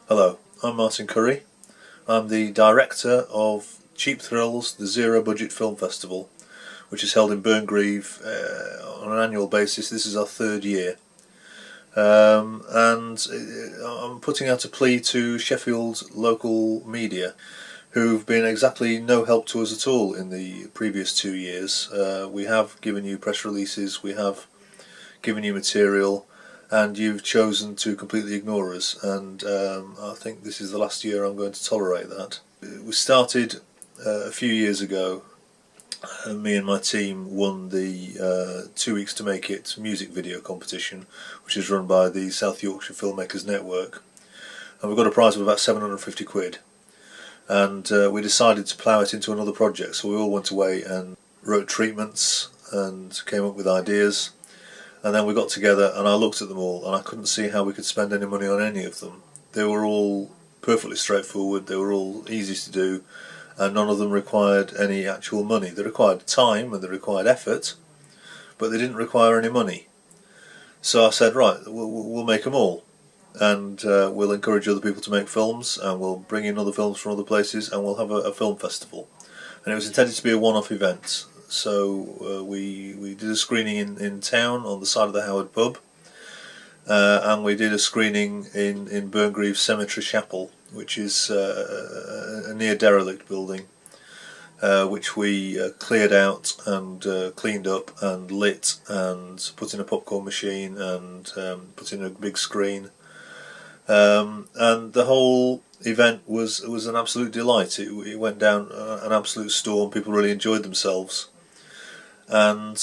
Hello, I'm Martin Curry. I'm the director of Cheap Thrills, the Zero Budget Film Festival, which is held in Burngreave on an annual basis. This is our third year. And I'm putting out a plea to Sheffield's local media, who've been exactly no help to us at all in the previous 2 years. We have given you press releases, we have given you material, and you've chosen to completely ignore us, and I think this is the last year I'm going to tolerate that. We started a few years ago, and me and my team won the 2 Weeks to Make It music video competition, which is run by the South Yorkshire Filmmakers Network, and we got a prize of about 750 quid, and we decided to plough it into another project, so we all went away and wrote treatments and came up with ideas. And then we got together and I looked at them all and I couldn't see how we could spend any money on any of them. They were all perfectly straightforward, they were all easy to do, and none of them required any actual money. They required time and they required effort, but they didn't require any money. So I said, right, we'll make them all, and we'll encourage other people to make films, and we'll bring in other films from other places, and we'll have a film festival. And it was intended to be a one-off event. So we did a screening in town on the side of the Howard pub, and we did a screening in Burngreave Cemetery Chapel, which is a near derelict building, which we cleared out and cleaned up and lit and put in a popcorn machine and put in a big screen, and the whole event was an absolute delight. It went down an absolute storm. People really enjoyed themselves. And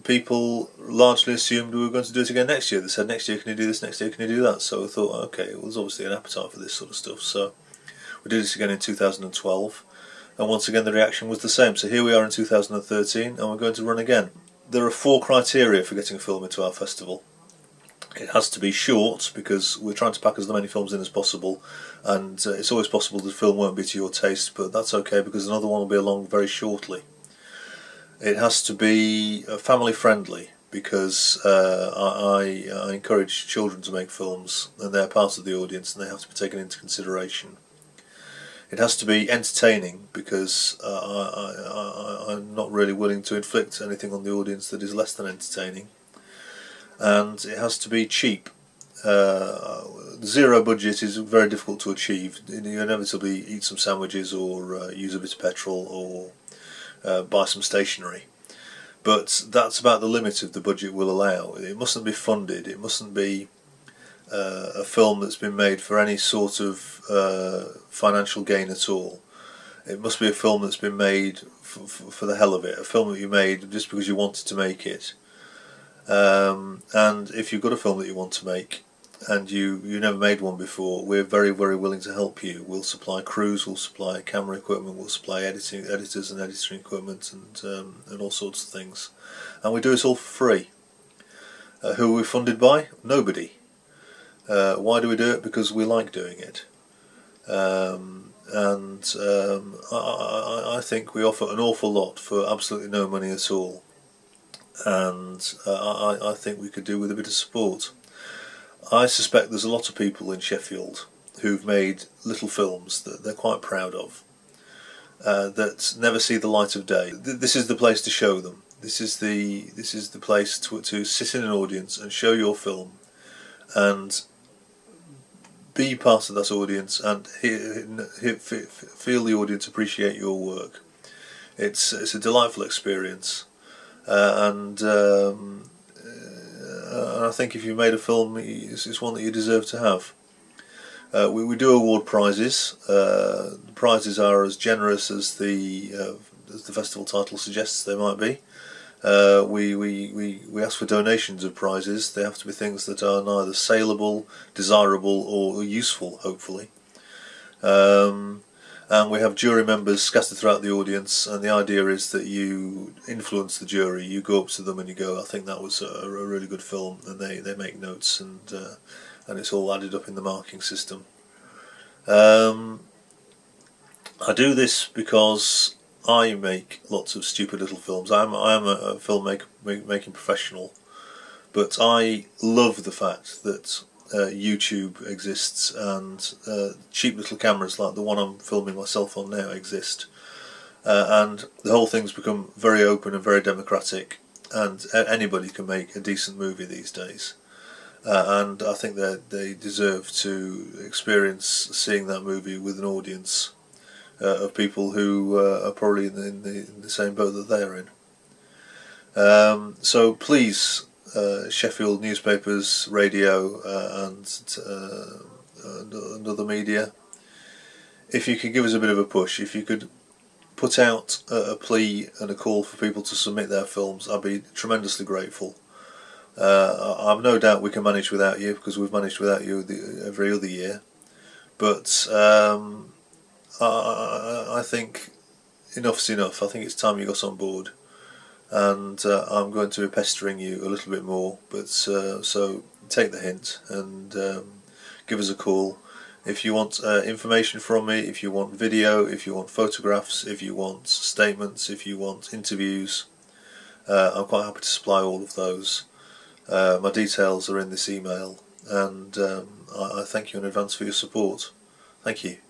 people largely assumed we were going to do it again next year. They said, next year can you do this, next year can you do that? So I thought, okay, well, there's obviously an appetite for this sort of stuff. So we did it again in 2012, and once again the reaction was the same. So here we are in 2013 and we're going to run again. There are 4 criteria for getting a film into our festival. It has to be short, because we're trying to pack as many films in as possible, and it's always possible the film won't be to your taste, but that's okay because another one will be along very shortly. It has to be family friendly, because I encourage children to make films and they're part of the audience and they have to be taken into consideration. It has to be entertaining, because I'm not really willing to inflict anything on the audience that is less than entertaining. And it has to be cheap. Zero budget is very difficult to achieve. You inevitably eat some sandwiches or use a bit of petrol or buy some stationery, but that's about the limit of the budget will allow. It mustn't be funded, it mustn't be a film that's been made for any sort of financial gain at all. It must be a film that's been made for the hell of it, a film that you made just because you wanted to make it. And if you've got a film that you want to make and you never made one before, we're very, very willing to help you. We'll supply crews, we'll supply camera equipment, we'll supply editors and editing equipment, and all sorts of things. And we do it all for free. Who are we funded by? Nobody. Why do we do it? Because we like doing it. I think we offer an awful lot for absolutely no money at all. And I think we could do with a bit of support. I suspect there's a lot of people in Sheffield who've made little films that they're quite proud of, that never see the light of day. This is the place to show them. This is the place to sit in an audience and show your film and be part of that audience and feel the audience appreciate your work. It's a delightful experience, and I think if you made a film, it's one that you deserve to have. We do award prizes. The prizes are as generous as the festival title suggests they might be. We ask for donations of prizes. They have to be things that are neither saleable, desirable, or useful, hopefully. And we have jury members scattered throughout the audience, and the idea is that you influence the jury. You go up to them and you go, I think that was a really good film, and they make notes, and it's all added up in the marking system. I do this because I make lots of stupid little films. I am a filmmaker, making professional, but I love the fact that YouTube exists, and cheap little cameras like the one I'm filming myself on now exist, and the whole thing's become very open and very democratic, and anybody can make a decent movie these days. And I think that they deserve to experience seeing that movie with an audience of people who are probably in the same boat that they're in. So please, Sheffield newspapers, radio, and other media, if you could give us a bit of a push, if you could put out a plea and a call for people to submit their films, I'd be tremendously grateful. I've no doubt we can manage without you, because we've managed without you every other year. But I think enough's enough. I think it's time you got on board, and I'm going to be pestering you a little bit more. But so take the hint and give us a call. If you want information from me, if you want video, if you want photographs, if you want statements, if you want interviews, I'm quite happy to supply all of those. My details are in this email, and I thank you in advance for your support. Thank you.